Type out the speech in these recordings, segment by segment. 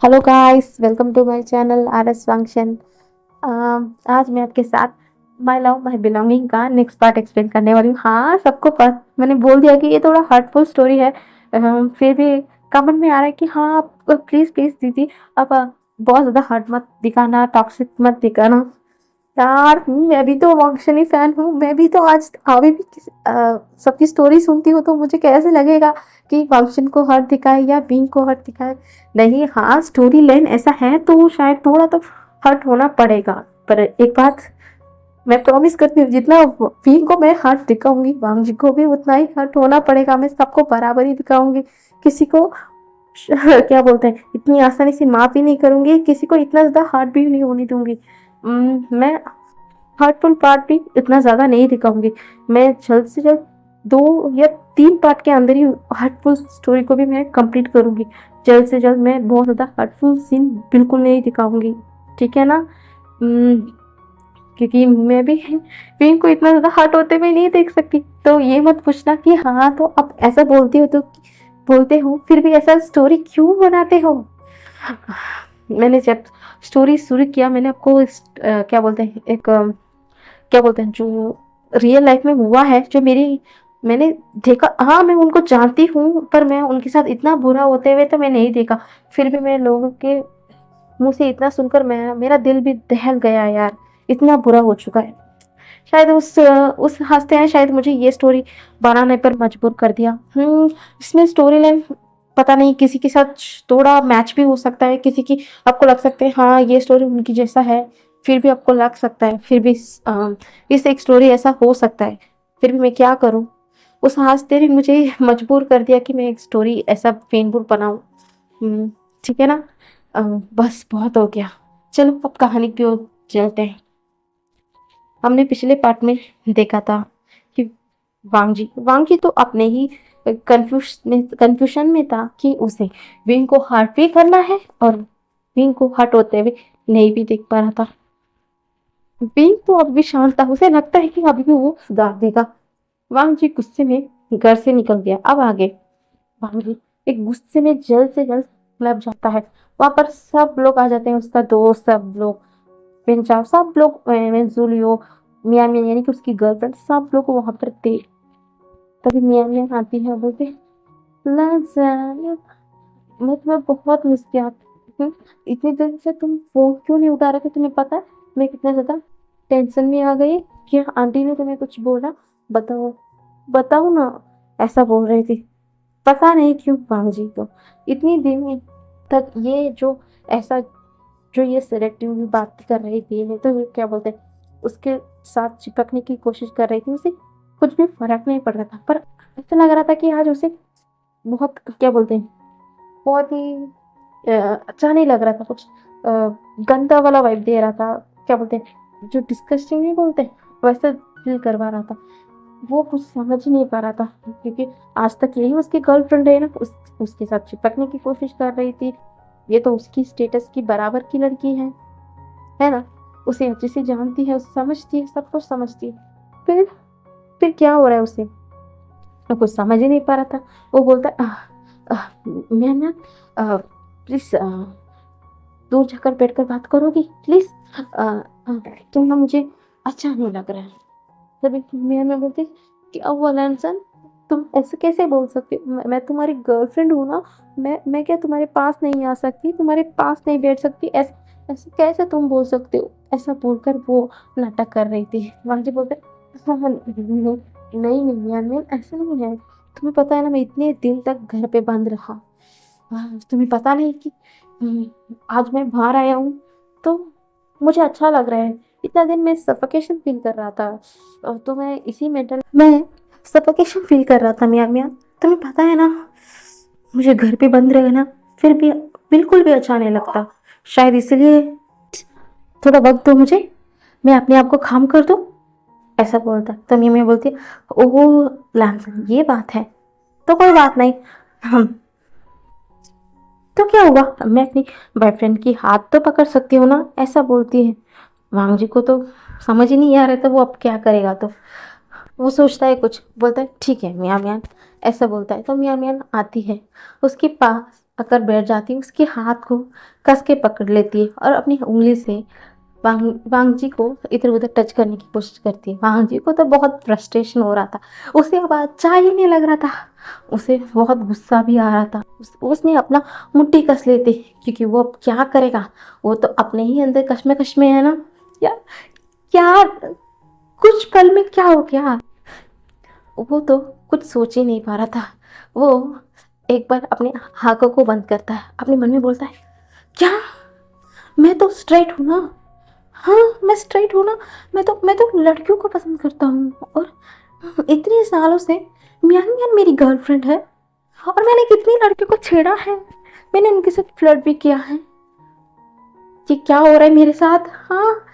Hello guys, welcome to my channel R S function. आज मैं आपके साथ माय लव माय बिलोंगिंग का नेक्स्ट पार्ट एक्सप्लेन करने वाली हूँ। हाँ, सबको पता मैंने बोल दिया कि ये थोड़ा हर्टफुल स्टोरी है। फिर भी कमेंट में आ रहा है कि हाँ आप प्लीज प्लीज दीदी अब बहुत ज़्यादा हर्ट मत दिखाना, टॉक्सिक मत दिखाना। यार मैं भी तो वांगशनी फैन हूँ। मैं भी तो आज अभी भी सबकी स्टोरी सुनती हूँ तो मुझे कैसे लगेगा कि वांगशन को हर्ट दिखाए या बींग को हर्ट दिखाए। नहीं, हाँ स्टोरी लाइन ऐसा है तो शायद थोड़ा तो हर्ट होना पड़ेगा। पर एक बात मैं प्रॉमिस करती हूँ, जितना बींग को मैं हर्ट दिखाऊंगी वांगजी को भी उतना ही हर्ट होना पड़ेगा। मैं सबको बराबर ही दिखाऊंगी। किसी को क्या बोलते हैं इतनी आसानी से माफ ही नहीं करूंगी, किसी को इतना ज्यादा हर्ट भी नहीं होने दूंगी। मैं हार्टफुल पार्ट भी इतना ज्यादा नहीं दिखाऊंगी। मैं जल्द से जल्द 2 या 3 पार्ट के अंदर ही हार्टफुल स्टोरी को भी मैं कंप्लीट करूंगी। जल्द से जल्द मैं बहुत ज्यादा हार्टफुल सीन बिल्कुल नहीं दिखाऊंगी, ठीक है ना। क्योंकि मैं भी फिल्म को इतना ज्यादा हर्ट होते हुए नहीं देख सकती। तो ये मत पूछना कि हाँ तो अब ऐसा बोलती हो तो बोलते हो फिर भी ऐसा स्टोरी क्यों बनाते हो। मैंने जब स्टोरी शुरू किया मैंने आपको क्या बोलते हैं क्या बोलते हैं जो रियल लाइफ में हुआ है, जो मेरी मैंने देखा। हाँ मैं उनको जानती हूँ पर मैं उनके साथ इतना बुरा होते हुए तो मैं नहीं देखा। फिर भी मैं लोगों के मुंह से इतना सुनकर मैं मेरा दिल भी दहल गया यार। इतना बुरा हो चुका है। शायद उस हंसते हैं शायद मुझे ये स्टोरी बनाने पर मजबूर कर दिया। इसमें स्टोरी लाइन पता नहीं किसी के साथ थोड़ा मैच भी हो सकता है, किसी की आपको लग सकता है हाँ ये स्टोरी उनकी जैसा है। फिर भी आपको लग सकता है, फिर भी इस एक स्टोरी ऐसा हो सकता है। फिर भी मैं क्या करूं, उस हंसते ने मुझे मजबूर कर दिया कि मैं एक स्टोरी ऐसा पेनफुल बनाऊं। ठीक है ना। बस बहुत हो गया। चलो अब कहानी की ओर चलते हैं। हमने पिछले पार्ट में देखा था कि वांगजी तो अपने ही कंफ्यूजन में था कि उसे विंग को हर्ट भी करना है और विंग को हर्ट होते हुए नहीं भी देख पा रहा था। विंग तो अब भी शांत था, उसे लगता है कि अभी भी वो सुधार देगा। वांगजी गुस्से में घर से निकल गया। अब आगे वांगजी एक गुस्से में जल्द से जल्द क्लब जाता है। वहां पर सब लोग आ जाते हैं, उसका दोस्त सब लोग, पेंचाव सब लोग, जूलियो, मिया मिया यानी कि उसकी गर्लफ्रेंड, सब लोग वहां पर थे। तभी मिया मिया आती है और बोलते लाज़ान, मैं तुम्हें बहुत मिस किया। इतनी देर से तुम फोन क्यों नहीं उठा रहे थे, तुम्हें पता है मैं कितना ज्यादा टेंशन में आ गई। क्या आंटी ने तुम्हें कुछ बोला? बताओ बताओ ना। ऐसा बोल रही थी। पता नहीं क्यों बांगजी को इतनी दिन तक ये जो ऐसा जो ये सिलेक्टिव बात कर रही थी, नहीं तो ये क्या बोलते हैं उसके साथ चिपकने की कोशिश कर रही थी, उसे कुछ भी फर्क नहीं पड़ रहा था। पर ऐसा लग रहा था कि आज उसे बहुत क्या बोलते हैं बहुत ही अच्छा नहीं लग रहा था। कुछ गंदा वाला वाइब दे रहा था, क्या बोलते हैं जो डिस्कस्टिंग नहीं बोलते वैसा फील करवा रहा था। वो कुछ समझ ही नहीं पा रहा था क्योंकि आज तक यही उसकी गर्लफ्रेंड है ना, उसके साथ चिपकने की कोशिश कर रही थी। ये तो उसकी स्टेटस की बराबर की लड़की है ना। उसे अच्छे से जानती है, उसे समझती है, सब कुछ समझती है। फिर क्या हो रहा है उसे, वो कुछ समझ ही नहीं पा रहा था। वो बोलता मैं ना प्लीज दूर जाकर बैठकर बात करोगी प्लीज। तुम ना मुझे अच्छा नहीं लग रहा है। तभी मैं बोलती क्या हुआ लैंसन, तुम ऐसे कैसे बोल सकते हो? मैं तुम्हारी गर्लफ्रेंड हूँ ना। मैं क्या तुम्हारे पास नहीं आ सकती, तुम्हारे पास नहीं बैठ सकती? ऐसे ऐसे कैसे तुम बोल सकते हो? ऐसा बोलकर वो नाटक कर रही थी। वहां जी बोलते "हाँ, हाँ, नहीं नहीं यार मैं ऐसा नहीं है। तुम्हें पता है ना मैं इतने दिन तक घर पे बंद रहा। तुम्हें पता नहीं कि आज मैं बाहर आया हूँ तो मुझे अच्छा लग रहा है। इतना दिन मैं सफोकेशन फील कर रहा था तो मैं सफोकेशन फील कर रहा था मियाँ मियाँ। तुम्हें पता है ना मुझे घर पे बंद रहना फिर भी बिल्कुल भी अच्छा नहीं लगता। शायद इसलिए थोड़ा वक्त दो मुझे, मैं अपने आप को काम कर दूं। ऐसा बोलता तो मियाँ बोलती ओह लैंसन ये बात है तो कोई बात नहीं। हम तो क्या हुआ, मैं अपनी बॉयफ्रेंड की हाथ तो पकड़ सकती हूँ ना, ऐसा बोलती है। वांग जी को तो समझ ही नहीं आ रहा था वो अब क्या करेगा। तो वो सोचता है कुछ, बोलता है ठीक है मियाँ मियाँ, ऐसा बोलता है। तो मियाँ मियाँ आती है उसके पास। अगर बैठ जाती है उसके हाथ को कस के पकड़ लेती है और अपनी उंगली से वांग जी को इधर उधर टच करने की कोशिश करती है। वांग जी को तो बहुत फ्रस्ट्रेशन हो रहा था, उसे अब अच्छा ही नहीं लग रहा था, उसे बहुत गुस्सा भी आ रहा था। उसने अपना मुट्ठी कस लेते क्योंकि वो अब क्या करेगा, वो तो अपने ही अंदर कश्मकश में है ना। या क्या कुछ पल में क्या हो गया, वो तो कुछ सोच ही नहीं पा रहा था। वो एक बार अपने आंखों को बंद करता है, अपने मन में बोलता है, क्या मैं तो स्ट्रेट हूँ ना, हाँ मैं स्ट्रेट हूँ ना, मैं तो लड़कियों को पसंद करता हूँ और इतने सालों से मियान मियान मेरी गर्लफ्रेंड है और मैंने कितनी लड़कियों को छेड़ा है, मैंने उनके साथ फ्लर्ट भी किया है। ये क्या हो रहा है मेरे साथ, हाँ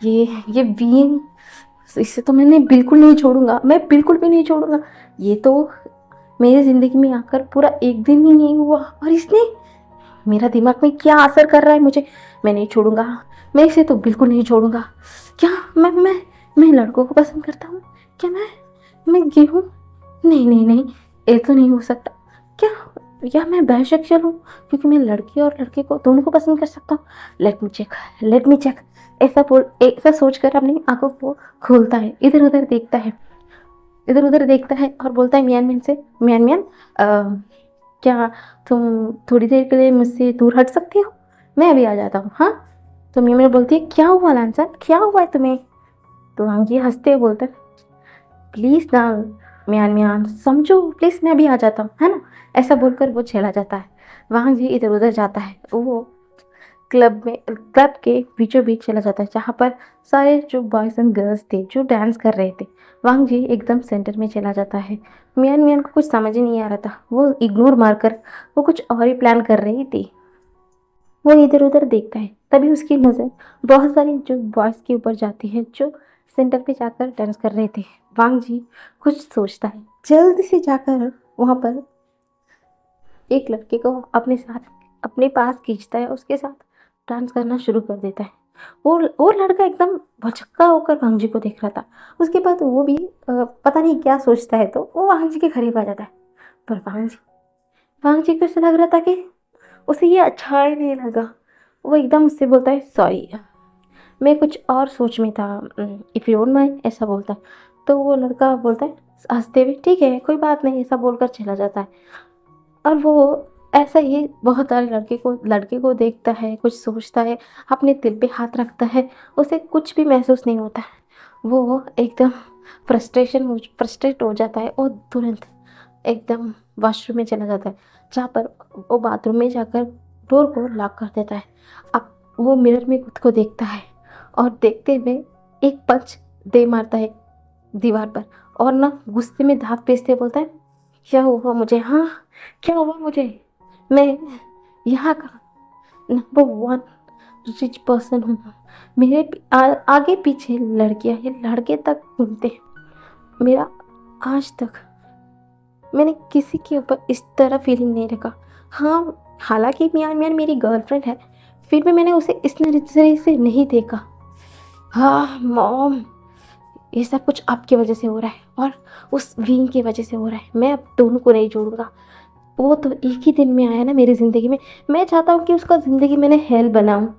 ये वीन, इसे तो मैंने बिल्कुल नहीं छोड़ूंगा, मैं बिल्कुल भी नहीं छोड़ूंगा। ये तो मेरी ज़िंदगी में आकर पूरा एक दिन ही नहीं हुआ और इसने मेरा दिमाग में क्या असर कर रहा है मुझे, मैं नहीं छोड़ूंगा, मैं इसे तो बिल्कुल नहीं छोड़ूंगा। क्या मैं लड़कों को पसंद करता हूँ, क्या मैं गे हूँ, नहीं नहीं नहीं, ये तो नहीं हो सकता। क्या या मैं बाइसेक्सुअल हूँ क्योंकि मैं लड़की और लड़के को दोनों को पसंद कर सकता हूँ। लेट मी चेक, ऐसा सोचकर अपनी आंखों को खोलता है, इधर उधर देखता है और बोलता है मियान मियान से, मियान मियान क्या तुम थोड़ी देर के लिए मुझसे दूर हट सकती हो, मैं अभी आ जाता हूँ। हाँ, तो मियान मियान बोलती है, क्या हुआ लांसन, क्या हुआ है तुम्हें। तो वांग जी हंसते हुए बोलते हैं, प्लीज़ ना मियान मियान समझो प्लीज़, मैं अभी आ जाता हूँ, है ना। ऐसा बोलकर वो चला जाता है। वांग जी इधर उधर जाता है, वो क्लब के बीचों बीच चला जाता है जहाँ पर सारे जो बॉयज़ एंड गर्ल्स थे जो डांस कर रहे थे। वांग जी एकदम सेंटर में चला जाता है। मियान मियान को कुछ समझ ही नहीं आ रहा था, वो इग्नोर मारकर वो कुछ और ही प्लान कर रही थी। वो इधर उधर देखता है, तभी उसकी नज़र बहुत सारी जो बॉयज़ के ऊपर जाती है जो सेंटर पे जाकर डांस कर रहे थे। वांग जी कुछ सोचता है, जल्दी से जाकर वहाँ पर एक लड़के को अपने पास खींचता है, उसके साथ डांस करना शुरू कर देता है। वो लड़का एकदम भौचक्का होकर वांग जी को देख रहा था। उसके बाद वो भी पता नहीं क्या सोचता है, तो वो वांग जी के करीब आ जाता है। पर वांग जी को ऐसा लग रहा था कि उसे ये अच्छा ही नहीं लगा। वो एकदम उससे बोलता है, सॉरी मैं कुछ और सोच में था, इफ़ यू डोंट माइंड, ऐसा बोलता है। तो वो लड़का बोलता है हंसते हुए, ठीक है कोई बात नहीं, ऐसा बोलकर चला जाता है। और वो ऐसा ही बहुत सारे लड़के को देखता है, कुछ सोचता है, अपने दिल पे हाथ रखता है, उसे कुछ भी महसूस नहीं होता है। वो एकदम फ्रस्ट्रेट हो जाता है और तुरंत एकदम वॉशरूम में चला जाता है, जहाँ पर वो बाथरूम में जाकर डोर को लॉक कर देता है। अब वो मिरर में खुद को देखता है और देखते हुए एक पंच दे मारता है दीवार पर और ना गुस्से में दांत पीसते बोलता है, क्या हुआ मुझे, हाँ क्या हुआ मुझे, मैं यहाँ का नंबर 1 रिच पर्सन हूँ, मेरे आगे पीछे लड़कियाँ हैं, लड़के तक घूमते हैं, मेरा आज तक मैंने किसी के ऊपर इस तरह फीलिंग नहीं रखा। हाँ हालांकि मियान मियान मेरी गर्लफ्रेंड है, फिर भी मैंने उसे इस नज़रिए से नहीं देखा। हाँ मॉम, ये सब कुछ आपकी वजह से हो रहा है और उस वीन की वजह से हो रहा है, मैं अब दोनों को नहीं जोड़ूंगा। वो तो एक ही दिन में आया ना मेरी ज़िंदगी में, मैं चाहता हूँ कि उसका ज़िंदगी मैंने हेल बनाऊँ,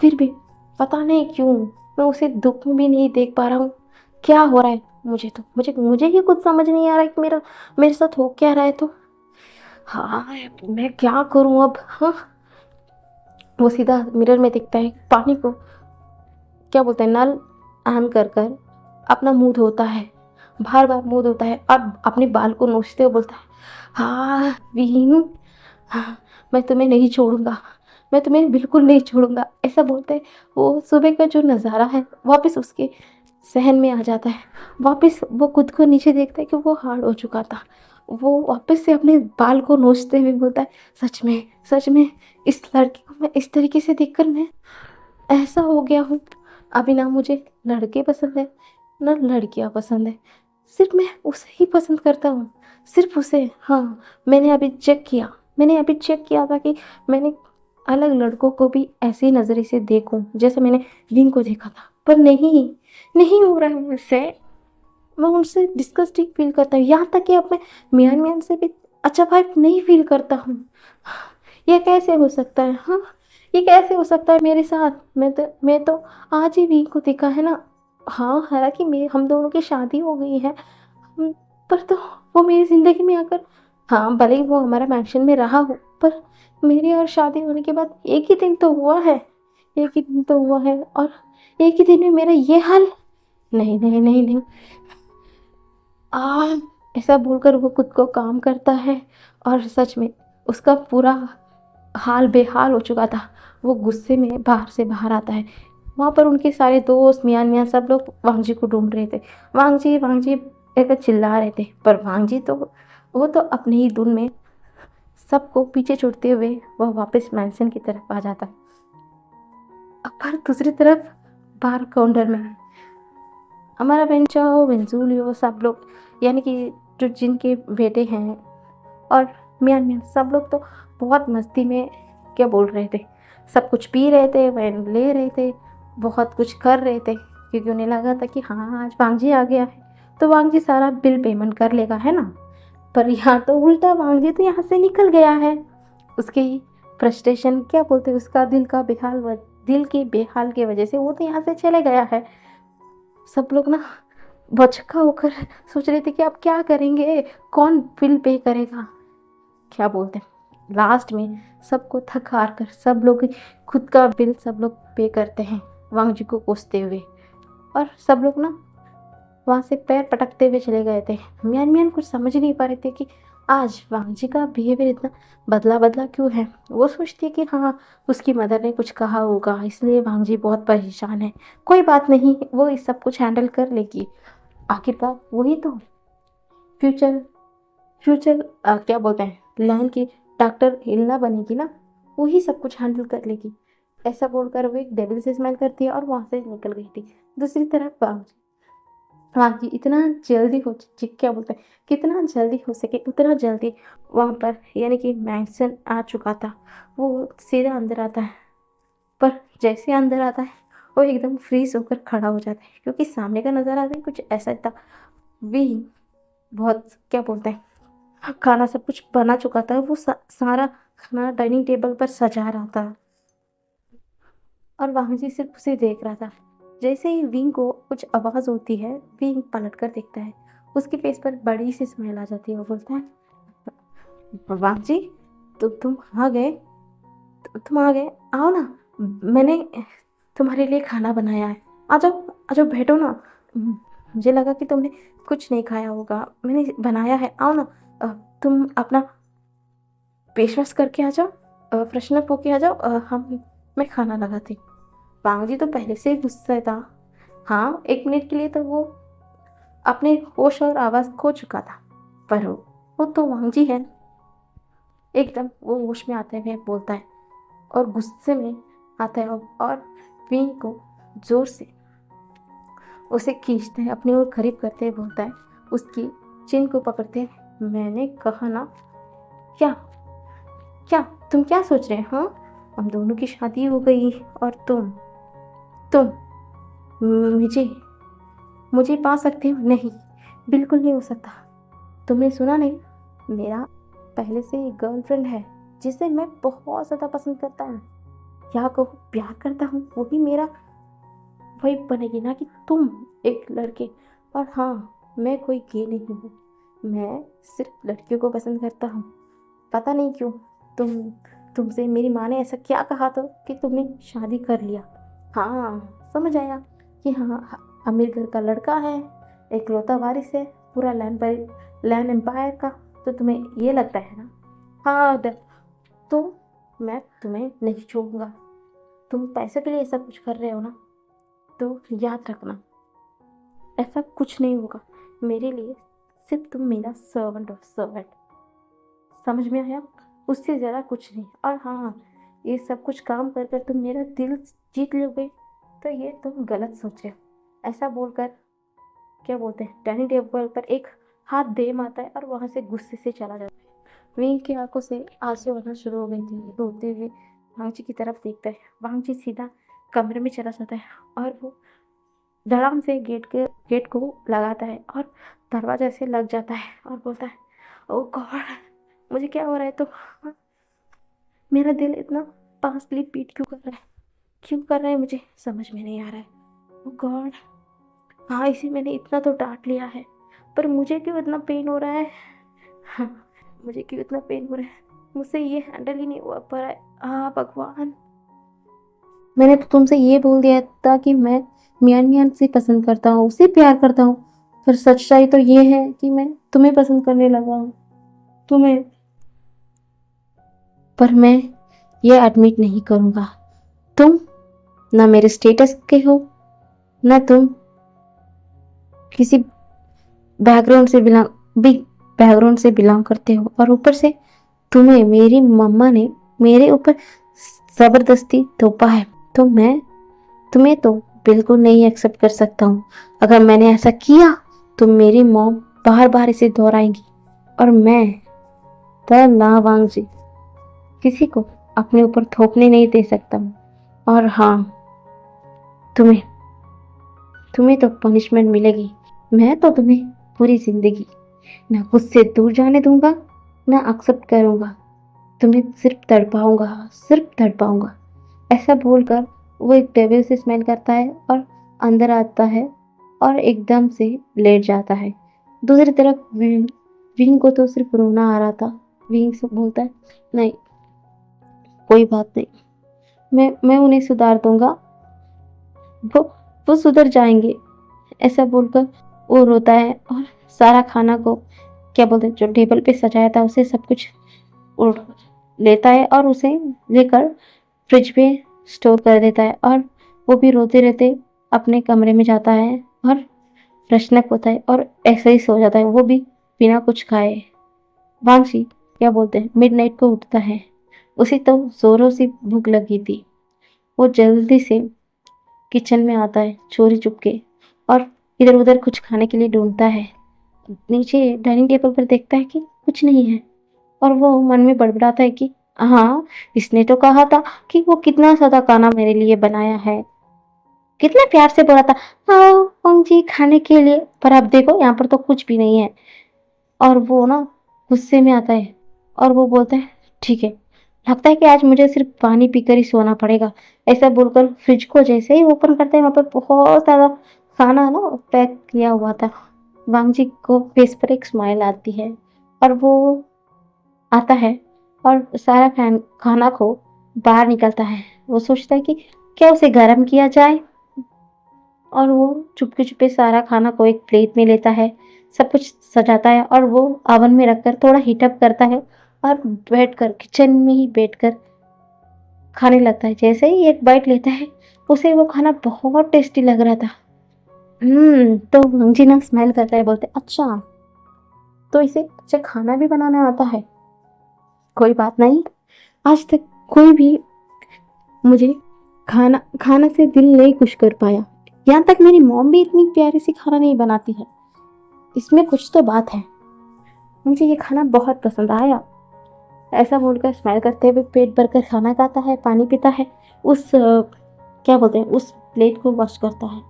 फिर भी पता नहीं क्यों मैं उसे दुख में भी नहीं देख पा रहा हूँ। क्या हो रहा है मुझे ही कुछ समझ नहीं आ रहा है कि मेरे साथ हो क्या रहा है। तो हाँ मैं क्या करूँ अब। हाँ, वो सीधा मिरर में देखता है, पानी को क्या बोलते हैं, नल ऑन कर अपना मुंह धोता है, बार बार मुंह धोता है और अपने बाल को नोचते हुए बोलता है, हाँ वीनू, हाँ मैं तुम्हें नहीं छोड़ूंगा, मैं तुम्हें बिल्कुल नहीं छोड़ूंगा, ऐसा बोलते हैं। वो सुबह का जो नज़ारा है वापस उसके सहन में आ जाता है, वापस वो खुद को नीचे देखता है कि वो हार्ड हो चुका था। वो वापस से अपने बाल को नोचते हुए बोलता है, सच में इस लड़की को मैं इस तरीके से देखकर मैं ऐसा हो गया हूँ। अभी ना मुझे लड़के पसंद है ना लड़कियाँ पसंद है, सिर्फ मैं उसे ही पसंद करता हूँ, सिर्फ उसे। हाँ मैंने अभी चेक किया था कि मैंने अलग लड़कों को भी ऐसे ही नज़रिए से देखूं जैसे मैंने विंग को देखा था, पर नहीं हो रहा है मुझसे। मैं उनसे डिस्गस्टिंग फील करता हूँ, यहाँ तक कि अब मैं मियान मियान से भी अच्छा वाइब नहीं फील करता हूँ। ये कैसे हो सकता है? हाँ, ये कैसे हो सकता है मेरे साथ? मैं तो आज ही वीक को देखा है ना। हाँ, हालांकि हम दोनों की शादी हो गई है। पर तो वो मेरी जिंदगी में आकर, हाँ भले ही वो हमारा मैंशन में रहा हो, पर मेरी और शादी होने के बाद एक ही दिन तो हुआ है। एक ही दिन तो हुआ है और एक ही दिन में मेरा ये हाल। नहीं नहीं नहीं नहीं। आ ऐसा बोलकर वो खुद को काम करता है और सच में उसका पूरा हाल बेहाल हो चुका था। वो गुस्से में बाहर से बाहर आता है। वहाँ पर उनके सारे दोस्त मियाँ मियाँ सब लोग वांगजी को ढूंढ रहे थे। वांगजी ऐसे चिल्ला रहे थे, पर वांगजी तो वो तो अपने ही धुन में सबको पीछे छोड़ते हुए वह वापस मैंसन की तरफ आ जाता है। पर दूसरी तरफ बार काउंटर में हमारा बेंचाओ बेंजूलियो सब लोग, यानी कि जो जिनके बेटे हैं और मियाँ मियाँ सब लोग तो बहुत मस्ती में क्या बोल रहे थे, सब कुछ पी रहे थे, वैन ले रहे थे, बहुत कुछ कर रहे थे, क्योंकि उन्हें लगा था कि हाँ आज वांगजी आ गया है तो वांगजी सारा बिल पेमेंट कर लेगा, है ना। पर यहाँ तो उल्टा, वांगजी तो यहाँ से निकल गया है। उसकी फ्रस्ट्रेशन क्या बोलते हैं, उसका दिल के बेहाल की वजह से वो तो यहाँ से चले गया है। सब लोग ना भौचक्का होकर सोच रहे थे कि अब क्या करेंगे, कौन बिल पे करेगा। क्या बोलते हैं, लास्ट में सबको थक हार कर सब लोग खुद का बिल सब लोग पे करते हैं वांगजी को कोसते हुए। और सब लोग ना वहाँ से पैर पटकते हुए चले गए थे। मियान मियान कुछ समझ ही नहीं पा रहे थे कि आज वांगजी का बिहेवियर इतना बदला बदला क्यों है। वो सोचती है कि हाँ उसकी मदर ने कुछ कहा होगा इसलिए वांगजी बहुत परेशान है। कोई बात नहीं, वो इस सब कुछ हैंडल कर लेगी। आखिरकार वही तो फ्यूचर फ्यूचर क्या बोलते हैं लैन की डॉक्टर हिलना बनेगी ना, वही सब कुछ हैंडल कर लेगी। ऐसा बोलकर वो एक डेविल से स्माइल करती है और वहाँ से निकल गई थी। दूसरी तरफ वांगजी इतना जल्दी क्या बोलते हैं, कितना जल्दी हो सके उतना जल्दी वहाँ पर, यानी कि मैंसन आ चुका था। वो सीधा अंदर आता है, पर जैसे अंदर आता है वो एकदम फ्रीज होकर खड़ा हो जाता है, क्योंकि सामने का नज़ारा भी कुछ ऐसा था। वी बहुत क्या बोलते हैं, खाना सब कुछ बना चुका था। वो सारा खाना डाइनिंग टेबल पर सजा रहा था और वांगजी सिर्फ उसे देख रहा था। जैसे ही विंग को कुछ आवाज़ होती है, विंग पलट कर देखता है। उसके फेस पर बड़ी सी स्माइल आ जाती है। वो बोलता है, वांगजी तुम आ गए, तुम आ गए, आओ ना, मैंने तुम्हारे लिए खाना बनाया है, आ जाओ आ जाओ बैठो ना। मुझे लगा कि तुमने कुछ नहीं खाया होगा, मैंने बनाया है, आओ ना। तुम अपना पेशवास करके आ जाओ, फ्रेशन अप होके आ जाओ, मैं खाना लगाती हूँ। वांगजी तो पहले से ही गुस्सा था। हाँ, 1 मिनट के लिए तो वो अपने होश और आवाज़ खो चुका था, पर वो तो वांगजी है। एकदम वो होश में आते हुए बोलता है और गुस्से में आता है और विंग को जोर से उसे खींचता है, अपनी ओर करीब करते हुए बोलता है, उसकी चिन को पकड़ते हैं, मैंने कहा ना। क्या क्या तुम क्या सोच रहे हो? हम दोनों की शादी हो गई और तुम मुझे मुझे पा सकते हो? नहीं, बिल्कुल नहीं हो सकता। तुमने सुना नहीं, मेरा पहले से एक गर्लफ्रेंड है जिसे मैं बहुत ज़्यादा पसंद करता हूँ, या कहूँ प्यार करता हूँ। वो भी मेरा वही बनेगी ना कि तुम एक लड़के। और हाँ, मैं कोई गे नहीं हूँ, मैं सिर्फ लड़कियों को पसंद करता हूँ। पता नहीं क्यों तुमसे मेरी माँ ने ऐसा क्या कहा था कि तुमने शादी कर लिया। हाँ, समझ आया कि हाँ अमीर घर का लड़का है, इकलौता वारिस है पूरा लैंड एम्पायर का, तो तुम्हें ये लगता है ना। हाँ तो मैं तुम्हें नहीं छोड़ूंगा। तुम पैसे के लिए ऐसा कुछ कर रहे हो ना, तो याद रखना ऐसा कुछ नहीं होगा। मेरे लिए सिर्फ तुम मेरा सर्वेंट हो, सर्वेंट, समझ में आया? उससे ज़्यादा कुछ नहीं। और हाँ, ये सब कुछ काम कर कर तुम मेरा दिल जीत लोगे तो ये तुम गलत सोचे। ऐसा बोलकर क्या बोलते हैं, डाइनिंग टेबल पर एक हाथ दे मारता है और वहाँ से गुस्से से चला जाता है। विंग की आंखों से आंसू आना शुरू हो गई थी। रोते हुए वांगजी की तरफ देखता है। वांगजी सीधा कमरे में चला जाता है और वो धड़ाम से गेट को लगाता है और दरवाजा से लग जाता है और बोलता है, ओ गॉड, मुझे क्या हो रहा है? तो मेरा दिल इतना फास्टली बीट क्यों कर रहा है मुझे समझ में नहीं आ रहा है। ओ गॉड, हाँ इसे मैंने इतना तो डांट लिया है, पर मुझे क्यों इतना पेन हो रहा है। हाँ, मुझे क्यों इतना पेन हो रहा है, मुझसे ये हैंडल ही नहीं हुआ पा रहा है। हाँ भगवान, मैंने तो तुमसे ये बोल दिया था कि मैं मियान मियान से पसंद करता हूँ, उसे प्यार करता हूँ, पर सच्चाई तो ये है कि मैं तुम्हें पसंद करने लगा हूँ, तुम्हें। पर मैं ये एडमिट नहीं करूँगा। तुम ना मेरे स्टेटस के हो, ना तुम किसी बैकग्राउंड से बिग बैकग्राउंड से बिलोंग करते हो, और ऊपर से तुम्हें मेरी मम्मा ने मेरे ऊपर जबरदस्ती थोपा है। तो मैं तुम्हें तो बिल्कुल नहीं एक्सेप्ट कर सकता हूँ। अगर मैंने ऐसा किया तो मेरी मॉम बार बार इसे दोहराएंगी, और मैं तो ना वांग जी किसी को अपने ऊपर थोपने नहीं दे सकता हूँ। और हाँ, तुम्हें तुम्हें तो पनिशमेंट मिलेगी। मैं तो तुम्हें पूरी जिंदगी ना खुद से दूर जाने दूंगा, ना एक्सेप्ट करूंगा। तुम्हें सिर्फ तड़पाऊंगा। ऐसा बोलकर वो एक टेबल से स्मेल करता है और अंदर आता है और एकदम से लेट जाता है। दूसरी तरफ विंग को तो सिर्फ रोना आ रहा था। विंग से बोलता है, नहीं कोई बात नहीं, मैं उन्हें सुधार दूंगा, वो वो सुधर जाएंगे। ऐसा बोलकर वो रोता है और सारा खाना को, क्या बोलते हैं, जो टेबल पे सजाया था उसे सब कुछ उड़ लेता है और उसे लेकर फ्रिज पे स्टोर कर देता है। और वो भी रोते रहते अपने कमरे में जाता है और फ्रेशन अप होता है और ऐसे ही सो जाता है, वो भी बिना कुछ खाए। वांगशी, क्या बोलते हैं, मिडनाइट को उठता है। उसे तो जोरों से भूख लगी थी। वो जल्दी से किचन में आता है चोरी चुपके, और इधर उधर कुछ खाने के लिए ढूंढता है। नीचे डाइनिंग टेबल पर देखता है कि कुछ नहीं है, और वो मन में बड़बड़ाता है कि हाँ, इसने तो कहा था कि वो कितना सादा खाना मेरे लिए बनाया है, कितना प्यार से बोला था, आओ पंग जी खाने के लिए, पर अब देखो यहाँ पर तो कुछ भी नहीं है। और वो ना गुस्से में आता है और वो बोलता है, ठीक है, लगता है कि आज मुझे सिर्फ पानी पीकर ही सोना पड़ेगा। ऐसा बोलकर फ्रिज को जैसे ही ओपन करते हैं, वहां पर बहुत सारा खाना ना पैक किया हुआ था। वांग जी को फेस पर एक स्माइल आती है, और वो आता है और सारा खाना को बाहर निकलता है। वो सोचता है कि क्या उसे गर्म किया जाए, और वो चुपके चुपके सारा खाना को एक प्लेट में लेता है, सब कुछ सजाता है और वो ओवन में रखकर थोड़ा हीटअप करता है, और बैठकर किचन में ही बैठकर खाने लगता है। जैसे ही एक बाइट लेता है, उसे वो खाना बहुत टेस्टी लग रहा था। तो मंजीना स्मेल करता है, बोलते अच्छा, तो इसे अच्छा खाना भी बनाना आता है। कोई बात नहीं, आज तक कोई भी मुझे खाना खाना से दिल नहीं खुश कर पाया। यहाँ तक मेरी मॉम भी इतनी प्यारी सी खाना नहीं बनाती है। इसमें कुछ तो बात है, मुझे ये खाना बहुत पसंद आया। ऐसा बोलकर स्माइल करते हुए पेट भरकर खाना खाता है, पानी पीता है, उस क्या बोलते हैं, उस प्लेट को वॉश करता है,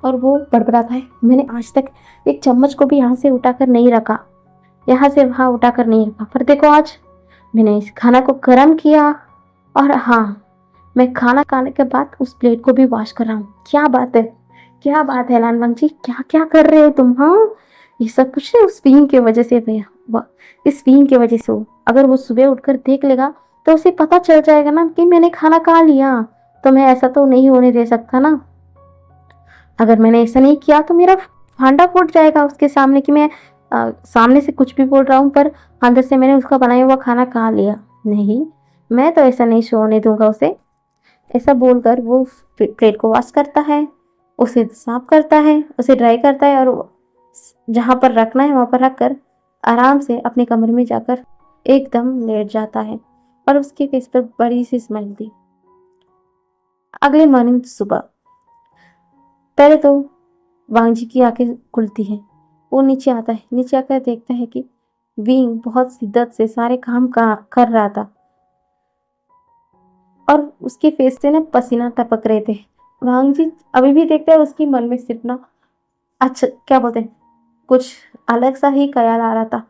और वो बड़बड़ाता है, मैंने आज तक एक चम्मच को भी यहाँ से उठाकर नहीं रखा, यहाँ से वहाँ उठाकर नहीं रखा, पर देखो आज मैंने इस खाना को गर्म किया, और हाँ, मैं खाना खाने के बाद उस प्लेट को भी वॉश कर रहा हूँ। क्या बात है लानवंग जी, क्या क्या कर रहे हो तुम। हाँ, ये सब कुछ ना उस बीइंग की वजह से भैया, इस बीइंग की वजह से हो। अगर वो सुबह उठकर देख लेगा तो उसे पता चल जाएगा ना कि मैंने खाना खा लिया, तो मैं ऐसा तो नहीं होने दे सकता ना। अगर मैंने ऐसा नहीं किया तो मेरा फांडा फूट जाएगा उसके सामने कि मैं सामने से कुछ भी बोल रहा हूँ पर अंदर से मैंने उसका बनाया हुआ खाना खा लिया। नहीं, मैं तो ऐसा नहीं छोड़ने दूंगा उसे। ऐसा बोलकर वो प्लेट को वॉश करता है, उसे साफ करता है, उसे ड्राई करता है, और जहाँ पर रखना है वहाँ पर रखकर आराम से अपने कमरे में जाकर एकदम लेट जाता है, और उसके फेस पर बड़ी सी स्माइल थी। अगले मॉर्निंग सुबह पहले तो वांग जी की आंखें खुलती हैं। वो नीचे आता है, नीचे आकर देखता है कि विंग बहुत शिद्दत से सारे काम कर रहा था, और उसके फेस से ना पसीना टपक रहे थे। वांग जी अभी भी देखते हैं, उसकी मन में सिर्फ ना, अच्छा क्या बोलते हैं, कुछ अलग सा ही ख्याल आ रहा था।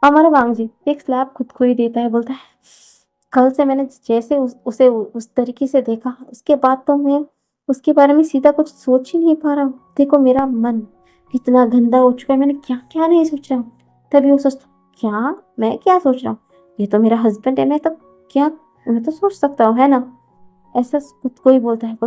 हमारा वांग जी एक स्लैब खुद को ही देता है, बोलता है कल से मैंने जैसे उसे उस तरीके से देखा, उसके बाद तो मैं उसके बारे में सीधा कुछ सोच ही नहीं पा रहा हूँ। देखो मेरा मन इतना गंदा हो चुका है, मैंने क्या-क्या नहीं सोचा। तभी वो सोचता, क्या? मैं क्या सोच रहा हूँ? ये तो मेरा हस्बैंड है, क्या मैं तो सोच सकता हूँ, है ना? ऐसा खुद को ही बोलता है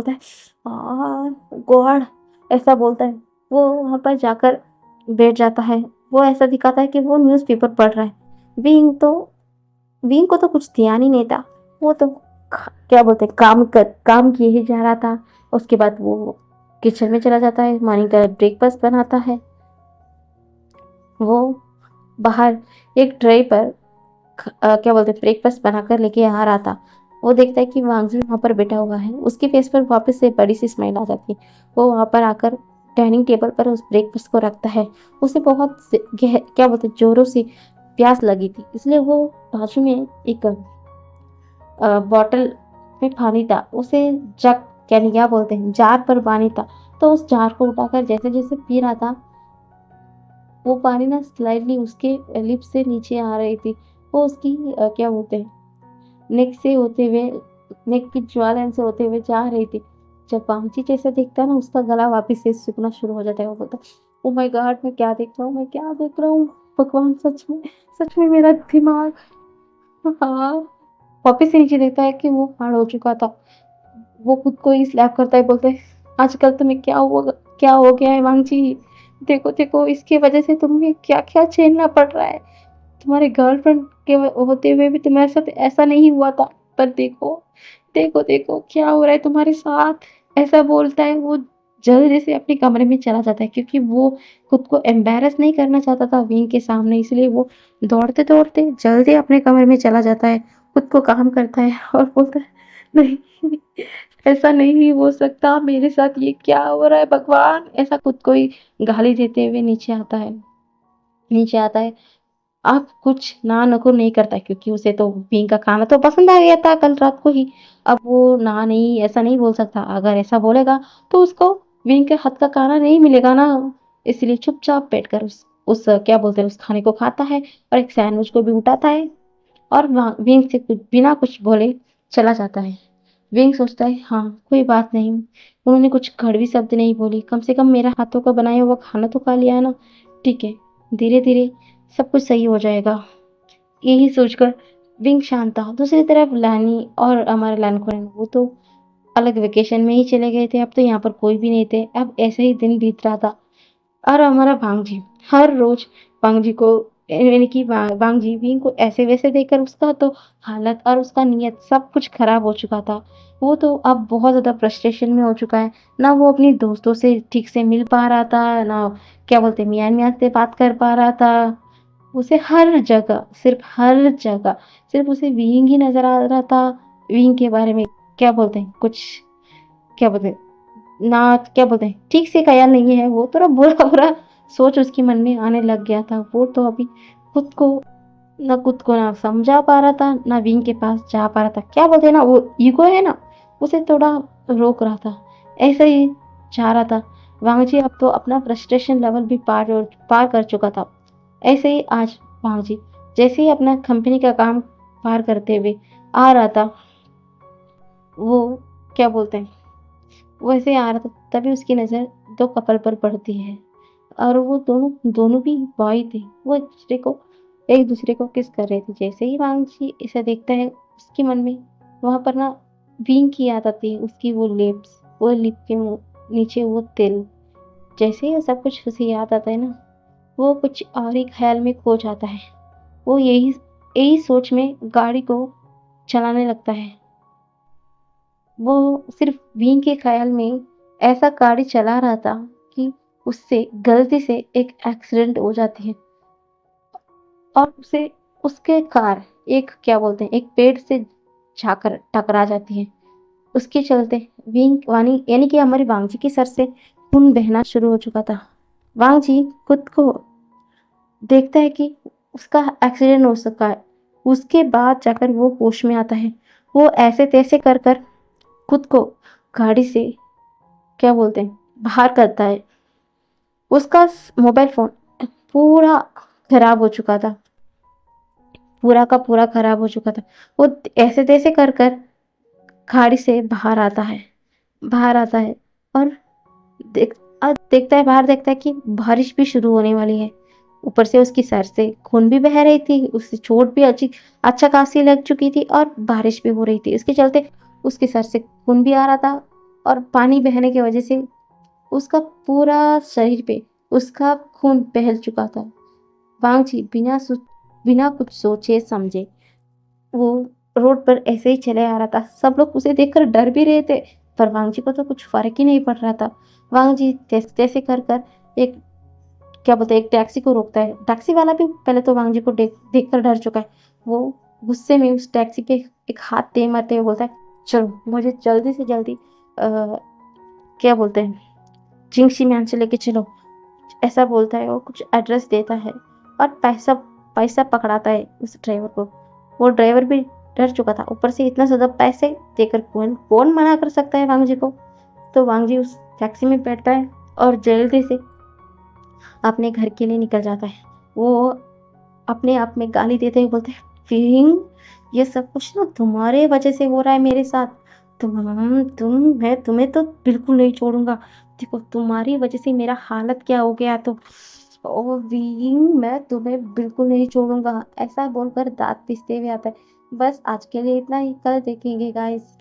गॉड, ऐसा बोलता है। वो वहाँ पर जाकर बैठ जाता है। वो ऐसा दिखाता है कि वो न्यूज़पेपर पढ़ रहा है। विंग तो विंग को तो कुछ ध्यान ही नहीं था। वो तो क्या बोलते हैं, काम किए ही जा रहा था। उसके बाद वो किचन में चला जाता है, मॉर्निंग का ब्रेकफास्ट बनाता है। वो बाहर एक ट्रे पर क्या बोलते हैं, ब्रेकफास्ट बनाकर लेके आ रहा था। वो देखता है कि वांगजी वहाँ पर बैठा हुआ है। उसके फेस पर वापस से बड़ी सी स्माइल आ जाती है। वो वहाँ पर आकर डाइनिंग टेबल पर उस ब्रेकफास्ट को रखता है। उसे बहुत क्या बोलते हैं, जोरों से प्यास लगी थी, इसलिए वो बाजू में एक बॉटल में पानी था, उसे जग यानी क्या बोलते हैं, जार पर पानी था। तो उस जार को उठाकर जैसे जैसे पी रहा था, वो पानी ना स्लाइडली उसके लिप्स से नीचे आ रही थी। वो उसकी क्या बोलते हैं, नेक से होते हुए, नेक की ज्वालाइन से होते हुए जा रही थी। जब बामची जैसे देखता है ना, उसका गला वापस से सूखना शुरू हो जाता है। वो बोलता, ओ माय गॉड, मैं क्या देख रहा हूँ, मैं क्या देख रहा हूँ, भगवान, सच में मेरा दिमाग। हाँ, वापस से नीचे देखता है कि वो हार्ड हो चुका था। वो खुद को ही स्लैप करता है, बोलते है, आजकल तुम्हें क्या हो गया है वांगजी? देखो देखो, इसकी वजह से तुम्हें क्या क्या झेलना पड़ रहा है। तुम्हारे गर्लफ्रेंड के होते हुए भी तुम्हारे साथ ऐसा नहीं हुआ था, पर देखो देखो देखो क्या हो रहा है तुम्हारे साथ। ऐसा बोलता है। वो जल्दी से अपने कमरे में चला जाता है, क्योंकि वो खुद को एम्बेरस नहीं करना चाहता था विंग के सामने, इसलिए वो दौड़ते दौड़ते जल्दी अपने कमरे में चला जाता है। खुद को काम करता है और बोलता है, नहीं, ऐसा नहीं हो सकता, मेरे साथ ये क्या हो रहा है भगवान। ऐसा खुद को ही गाली देते हुए नीचे आता है। अब कुछ ना नुकुर नहीं करता, क्योंकि उसे तो विंग का खाना तो पसंद आ गया था कल रात को ही। अब वो ना नहीं ऐसा नहीं बोल सकता। अगर ऐसा बोलेगा तो उसको विंग के हाथ का खाना नहीं मिलेगा ना। इसलिए चुपचाप बैठकर उस क्या बोलते हैं, उस खाने को खाता है और एक सैंडविच को भी उठाता है और विंग से कुछ बिना कुछ बोले चला जाता है। विंग सोचता है, हाँ कोई बात नहीं, उन्होंने कुछ कड़वी शब्द नहीं बोली, कम से कम मेरा हाथों का बनाया हुआ खाना तो खा लिया है ना। ठीक है, धीरे धीरे सब कुछ सही हो जाएगा। यही सोचकर विंग शांत था। दूसरी तरफ लैनी और हमारा लैनकुरन, वो तो अलग वेकेशन में ही चले गए थे। अब तो यहाँ पर कोई भी नहीं थे। अब ऐसे ही दिन बीत रहा था और हमारा भांगजी हर रोज भांगजी को यानी कि भांगजी विंग को ऐसे वैसे देखकर उसका तो हालत और उसका नियत सब कुछ खराब हो चुका था। वो तो अब बहुत ज्यादा फ्रस्ट्रेशन में हो चुका है। ना वो अपनी दोस्तों से ठीक से मिल पा रहा था, ना क्या बोलते मियाँ मियाँ से बात कर पा रहा था। उसे हर जगह सिर्फ उसे विंग ही नजर आ रहा था। विंग के बारे में क्या बोलते हैं, कुछ क्या बोलते हैं ना, क्या बोलते हैं, ठीक से ख्याल नहीं है। वो थोड़ा बुरा बुरा सोच उसके मन में आने लग गया था। वो तो अभी खुद को खुद को ना समझा पा रहा था, ना विंग के पास जा पा रहा था। क्या बोलते हैं ना, वो ईगो है ना, उसे थोड़ा रोक रहा था। ऐसे ही चाह रहा था। वांगजी अब तो अपना फ्रस्ट्रेशन लेवल भी पार कर चुका था। ऐसे ही आज वांगजी जैसे ही अपना कंपनी का काम पार करते हुए आ रहा था, वो क्या बोलते हैं, वो ऐसे आ रहा था, तभी उसकी नज़र दो कपल पर पड़ती है। और वो दोनों दोनों भी बॉय थे। वो एक दूसरे को किस कर रहे थे। जैसे ही वांगजी इसे देखता है, उसके मन में वहां पर ना विंग की याद आती है। उसकी वो लिप के नीचे वो तिल। जैसे ही ये सब कुछ उसे याद आता है ना, वो कुछ और ही ख्याल में खो जाता है। वो यही यही सोच में गाड़ी को चलाने लगता है। वो सिर्फ विंग के ख्याल में ऐसा गाड़ी चला रहा था कि उससे गलती से एक एक्सीडेंट हो जाती है और उसे उसके कार एक क्या बोलते हैं, एक पेड़ से जाकर टकरा जाती है। उसके चलते विंग वानी यानी कि हमारी वांगजी की सर से खून बहना शुरू हो चुका था। वांगजी खुद को देखता है कि उसका एक्सीडेंट हो सका है। उसके बाद जाकर वो होश में आता है। वो ऐसे तैसे कर कर खुद को गाड़ी से क्या बोलते हैं, बाहर करता है। उसका मोबाइल फोन पूरा खराब हो चुका था। पूरा का पूरा खराब हो चुका था। वो ऐसे तैसे कर कर खाड़ी से बाहर आता है, बाहर आता है और देख देखता है, बाहर देखता है कि बारिश भी शुरू होने वाली है। ऊपर से उसकी सर से खून भी बह रही थी, उससे चोट भी अच्छा खासी लग चुकी थी और बारिश भी हो रही थी। इसके चलते उसके सर से खून भी आ रहा था और पानी बहने की वजह से उसका पूरा शरीर पे उसका खून बह चुका था। वांगजी बिना कुछ सोचे समझे वो रोड पर ऐसे ही चले आ रहा था। सब लोग उसे देखकर डर भी रहे थे, पर वांगजी को तो कुछ फर्क ही नहीं पड़ रहा था। वांगजी तैसे तैसे कर कर एक क्या बोलते हैं, एक टैक्सी को रोकता है। टैक्सी वाला भी पहले तो वांगजी को देख कर डर चुका है। वो गुस्से में उस टैक्सी पे एक हाथ दे मारते हुए बोलता है, चलो मुझे जल्दी से जल्दी क्या बोलते हैं, जिंगशी मैन से लेके चलो। ऐसा बोलता है, वो कुछ एड्रेस देता है और पैसा पैसा पकड़ाता है उस ड्राइवर को। वो ड्राइवर भी डर चुका था, ऊपर से इतना ज़्यादा पैसे देकर कौन कौन मना कर सकता है वांगजी को। तो वांगजी उस टैक्सी में बैठता है और जल्दी से अपने घर के लिए निकल जाता है। वो अपने आप में गाली देते हुए बोलते हैं, फिंग, ये सब कुछ ना तुम्हारे वजह से हो रहा है मेरे साथ। मैं तुम्हें तो बिल्कुल नहीं छोड़ूंगा। देखो तुम्हारी वजह से मेरा हालत क्या हो गया। तो ओ विंग, मैं तुम्हें बिल्कुल नहीं छोड़ूंगा, ऐसा बोलकर दांत पीसते हुए आता है। बस आज के लिए इतना ही, कल देखेंगे गाइस।